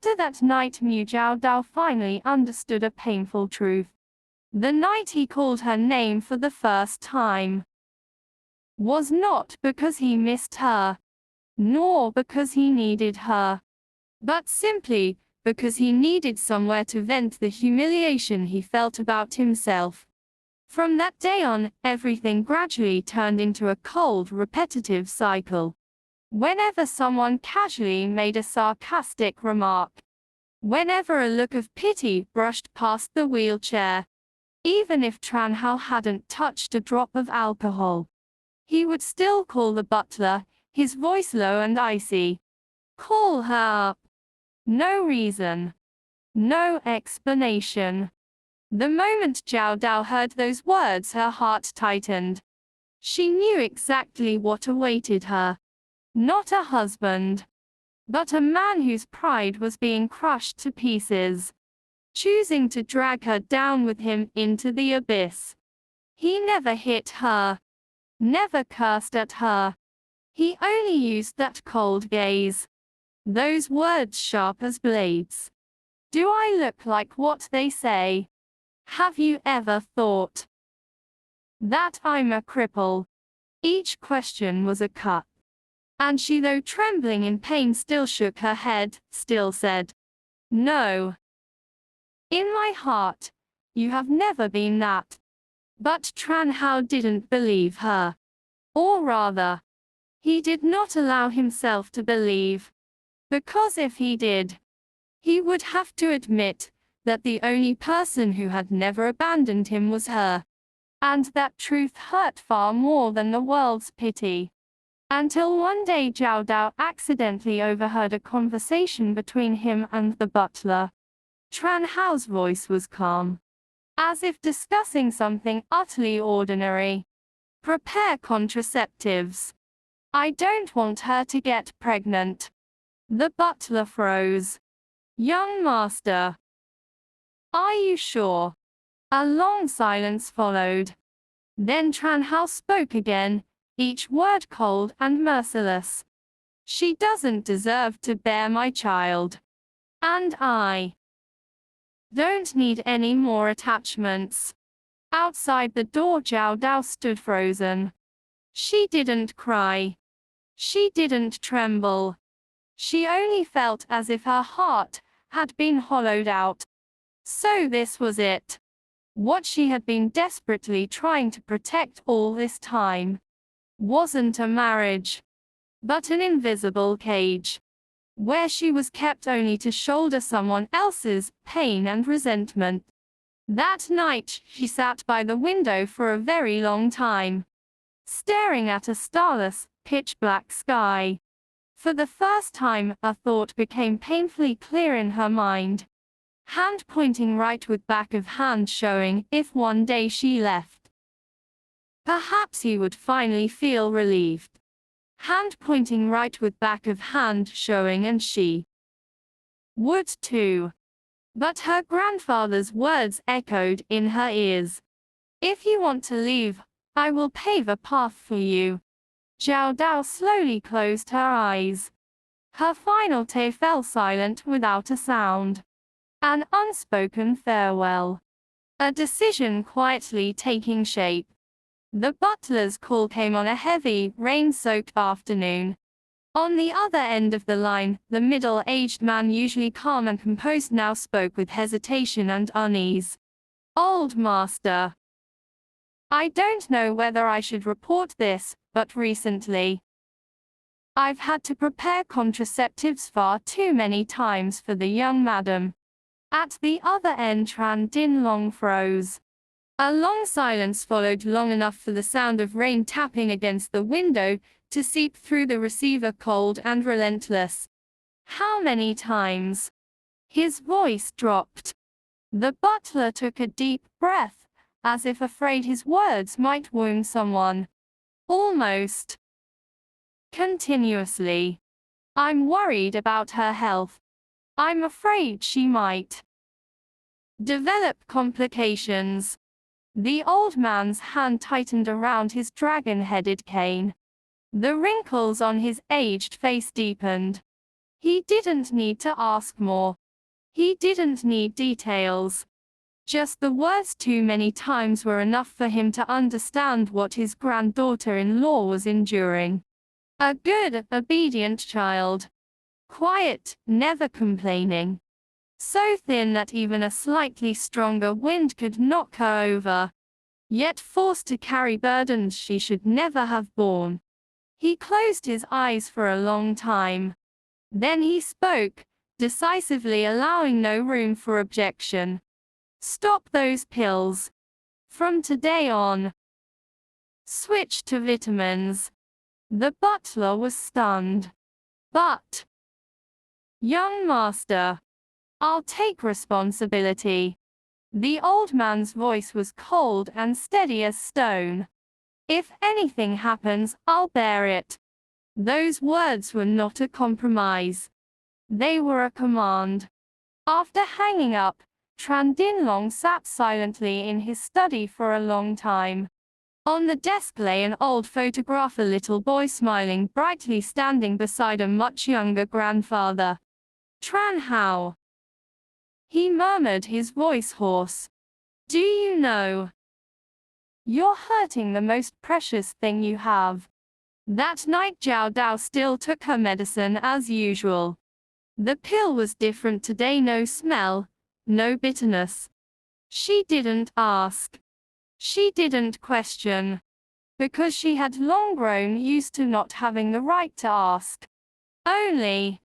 After that night, Mu Jiao Dao finally understood a painful truth. The night he called her name for the first time was not because he missed her, nor because he needed her, but simply because he needed somewhere to vent the humiliation he felt about himself. From that day on, everything gradually turned into a cold, repetitive cycle. Whenever someone casually made a sarcastic remark, whenever a look of pity brushed past the wheelchair, even if Trần Hạo hadn't touched a drop of alcohol, he would still call the butler, his voice low and icy. Call her up. No reason. No explanation. The moment Jiao Dao heard those words, her heart tightened. She knew exactly what awaited her. Not a husband, but a man whose pride was being crushed to pieces, choosing to drag her down with him into the abyss. He never hit her, never cursed at her. He only used that cold gaze, those words sharp as blades. Do I look like what they say? Have you ever thought that I'm a cripple? Each question was a cut. And she, though trembling in pain, still shook her head, still said, "No. In my heart, you have never been that." But Trần Hạo didn't believe her. Or rather, he did not allow himself to believe. Because if he did, he would have to admit that the only person who had never abandoned him was her. And that truth hurt far more than the world's pity. Until one day Jiao Dao accidentally overheard a conversation between him and the butler. Trần Hạo voice was calm, as if discussing something utterly ordinary. "Prepare contraceptives. I don't want her to get pregnant." The butler froze. "Young master, are you sure?" A long silence followed. Then Trần Hạo spoke again, each word cold and merciless. "She doesn't deserve to bear my child. And I don't need any more attachments." Outside the door, Jiao Dao stood frozen. She didn't cry. She didn't tremble. She only felt as if her heart had been hollowed out. So this was it. What she had been desperately trying to protect all this time wasn't a marriage, but an invisible cage, where she was kept only to shoulder someone else's pain and resentment. That night, she sat by the window for a very long time, staring at a starless, pitch-black sky. For the first time, a thought became painfully clear in her mind. Hand pointing right with back of hand showing, if one day she left, perhaps he would finally feel relieved. Hand pointing right with back of hand showing, and she would too. But her grandfather's words echoed in her ears. "If you want to leave, I will pave a path for you." Jiao Dao slowly closed her eyes. Her final tay fell silent without a sound. An unspoken farewell. A decision quietly taking shape. The butler's call came on a heavy, rain-soaked afternoon. On the other end of the line, the middle-aged man, usually calm and composed, now spoke with hesitation and unease. "Old master, I don't know whether I should report this, but recently I've had to prepare contraceptives far too many times for the young madam." At the other end, Tran Din Long froze. A long silence followed, long enough for the sound of rain tapping against the window to seep through the receiver, cold and relentless. "How many times?" His voice dropped. The butler took a deep breath, as if afraid his words might wound someone. "Almost continuously. I'm worried about her health. I'm afraid she might develop complications." The old man's hand tightened around his dragon-headed cane. The wrinkles on his aged face deepened. He didn't need to ask more. He didn't need details. Just the words too many times were enough for him to understand what his granddaughter-in-law was enduring. A good, obedient child. Quiet, never complaining. So thin that even a slightly stronger wind could knock her over. Yet forced to carry burdens she should never have borne. He closed his eyes for a long time. Then he spoke, decisively, allowing no room for objection. Stop those pills. From today on. Switch to vitamins. The butler was stunned. But, young master, I'll take responsibility. The old man's voice was cold and steady as stone. If anything happens, I'll bear it. Those words were not a compromise. They were a command. After hanging up, Tran Dinlong sat silently in his study for a long time. On the desk lay an old photograph, a little boy smiling brightly standing beside a much younger grandfather. Trần Hạo. He murmured, his voice hoarse. Do you know? You're hurting the most precious thing you have. That night Jiao Dao still took her medicine as usual. The pill was different today, no smell, no bitterness. She didn't ask. She didn't question. Because she had long grown used to not having the right to ask. Only.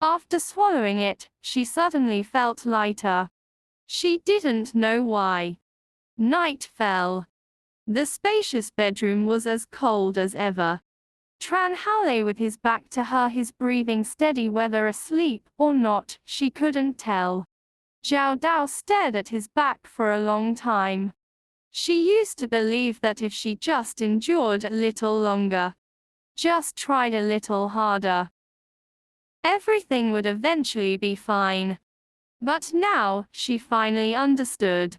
After swallowing it, she suddenly felt lighter. She didn't know why. Night fell. The spacious bedroom was as cold as ever. Trần Hạo lay with his back to her, his breathing steady, whether asleep or not, she couldn't tell. Jiao Dao stared at his back for a long time. She used to believe that if she just endured a little longer, just tried a little harder, everything would eventually be fine. But now, she finally understood.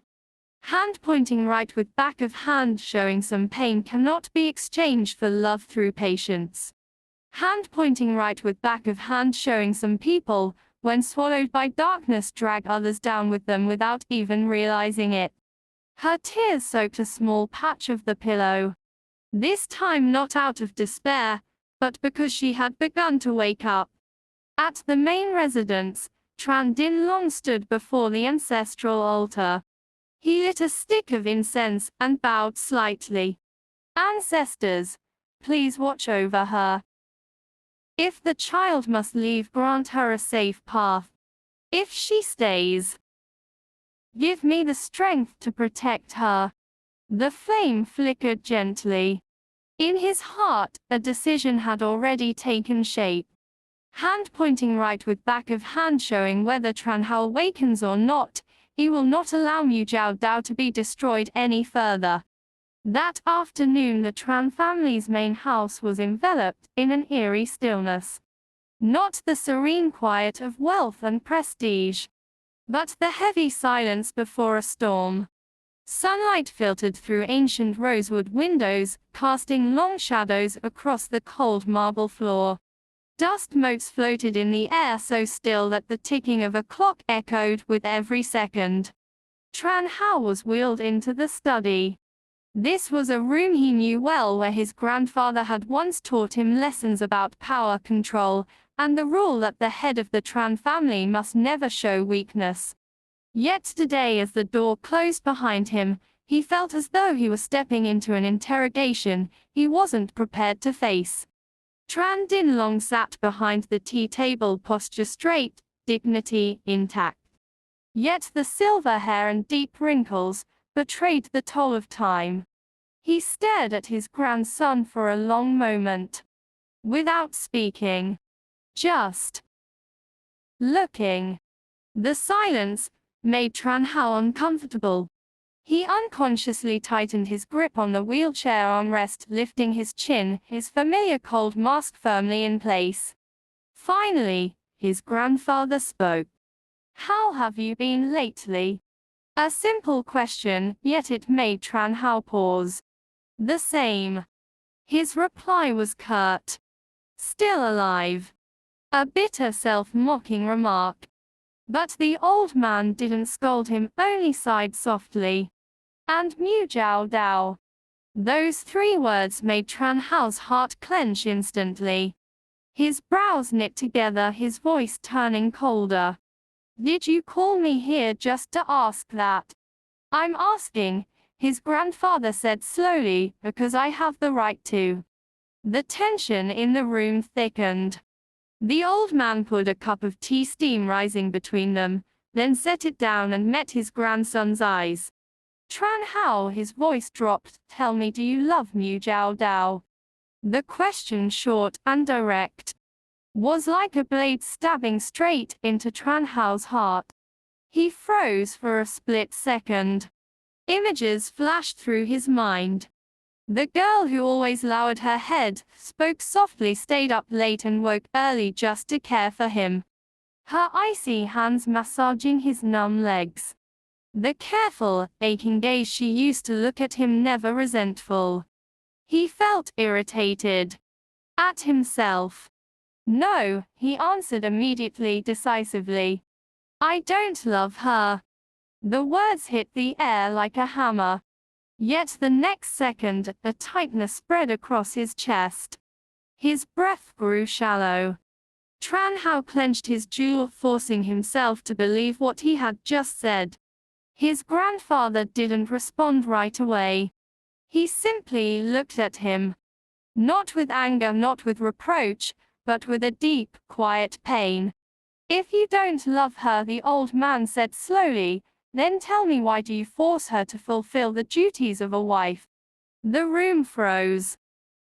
Hand pointing right with back of hand showing some pain cannot be exchanged for love through patience. Hand pointing right with back of hand showing some people, when swallowed by darkness, drag others down with them without even realizing it. Her tears soaked a small patch of the pillow. This time not out of despair, but because she had begun to wake up. At the main residence, Trần Dinlong stood before the ancestral altar. He lit a stick of incense and bowed slightly. Ancestors, please watch over her. If the child must leave, grant her a safe path. If she stays, give me the strength to protect her. The flame flickered gently. In his heart, a decision had already taken shape. Hand pointing right with back of hand showing whether Trần Hạo awakens or not, he will not allow Mu Jiao Dao to be destroyed any further. That afternoon the Tran family's main house was enveloped in an eerie stillness. Not the serene quiet of wealth and prestige, but the heavy silence before a storm. Sunlight filtered through ancient rosewood windows, casting long shadows across the cold marble floor. Dust motes floated in the air, so still that the ticking of a clock echoed with every second. Trần Hạo was wheeled into the study. This was a room he knew well, where his grandfather had once taught him lessons about power control, and the rule that the head of the Tran family must never show weakness. Yet today, as the door closed behind him, he felt as though he was stepping into an interrogation he wasn't prepared to face. Trần Dinlong sat behind the tea table, posture straight, dignity intact. Yet the silver hair and deep wrinkles betrayed the toll of time. He stared at his grandson for a long moment, without speaking, just looking. The silence made Trần Hạo uncomfortable. He unconsciously tightened his grip on the wheelchair armrest, lifting his chin, his familiar cold mask firmly in place. Finally, his grandfather spoke. How have you been lately? A simple question, yet it made Trần Hạo pause. The same. His reply was curt. Still alive. A bitter self-mocking remark. But the old man didn't scold him, only sighed softly. And Mu Jiao Dao. Those 3 words made Trần Hạo heart clench instantly. His brows knit together, his voice turning colder. Did you call me here just to ask that? I'm asking, his grandfather said slowly, because I have the right to. The tension in the room thickened. The old man poured a cup of tea, steam rising between them, then set it down and met his grandson's eyes. Trần Hạo, his voice dropped, tell me, do you love Mu Jiao Dao? The question, short and direct, was like a blade stabbing straight into Trần Hạo heart. He froze for a split second. Images flashed through his mind. The girl who always lowered her head, spoke softly, stayed up late and woke early just to care for him. Her icy hands massaging his numb legs. The careful, aching gaze she used to look at him, never resentful. He felt irritated. At himself. No, he answered immediately, decisively. I don't love her. The words hit the air like a hammer. Yet the next second, a tightness spread across his chest. His breath grew shallow. Trần Hạo clenched his jaw, forcing himself to believe what he had just said. His grandfather didn't respond right away. He simply looked at him. Not with anger, not with reproach, but with a deep, quiet pain. If you don't love her, the old man said slowly, then tell me, why do you force her to fulfill the duties of a wife? The room froze.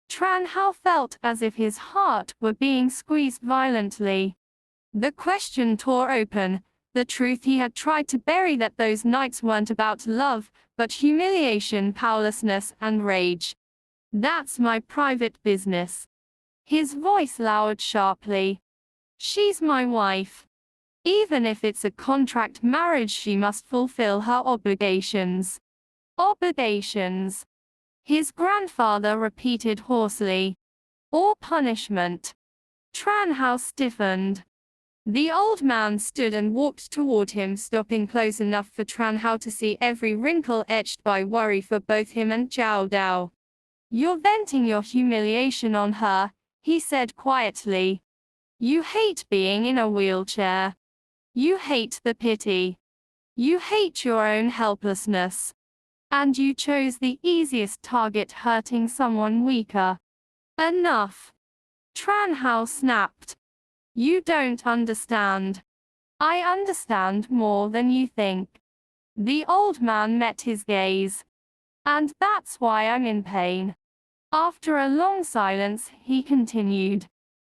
Trần Hạo felt as if his heart were being squeezed violently. The question tore open the truth he had tried to bury, that those nights weren't about love, but humiliation, powerlessness, and rage. That's my private business. His voice lowered sharply. She's my wife. Even if it's a contract marriage, she must fulfill her obligations. Obligations. His grandfather repeated hoarsely. Or punishment. Trần Hạo stiffened. The old man stood and walked toward him, stopping close enough for Trần Hạo to see every wrinkle etched by worry for both him and Jiao Dao. You're venting your humiliation on her, he said quietly. You hate being in a wheelchair. You hate the pity. You hate your own helplessness. And you chose the easiest target, hurting someone weaker. Enough. Trần Hạo snapped. You don't understand. I understand more than you think. The old man met his gaze. And that's why I'm in pain. After a long silence, he continued.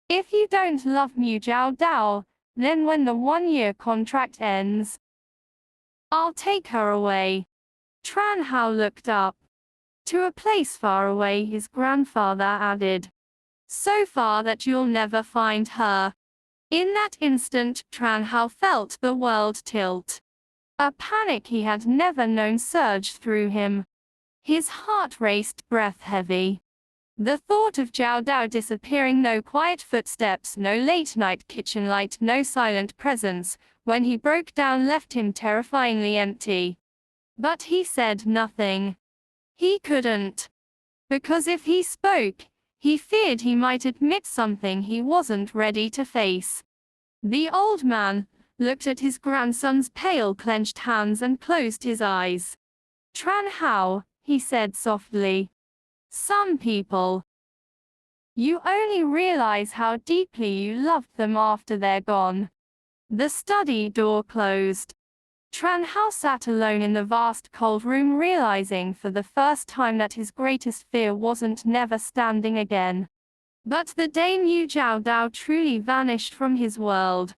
If you don't love Mu Jiao Dao, then when the 1-year contract ends, I'll take her away. Trần Hạo looked up. To a place far away, his grandfather added. So far that you'll never find her. In that instant, Trần Hạo felt the world tilt. A panic he had never known surged through him. His heart raced, breath heavy. The thought of Jiao Dao disappearing, no quiet footsteps, no late-night kitchen light, no silent presence, when he broke down, left him terrifyingly empty. But he said nothing. He couldn't. Because if he spoke, he feared he might admit something he wasn't ready to face. The old man looked at his grandson's pale, clenched hands and closed his eyes. Trần Hạo, he said softly. Some people. You only realize how deeply you loved them after they're gone. The study door closed. Trần Hạo sat alone in the vast cold room, realizing for the first time that his greatest fear wasn't never standing again, but the day Mu Jiao Dao truly vanished from his world.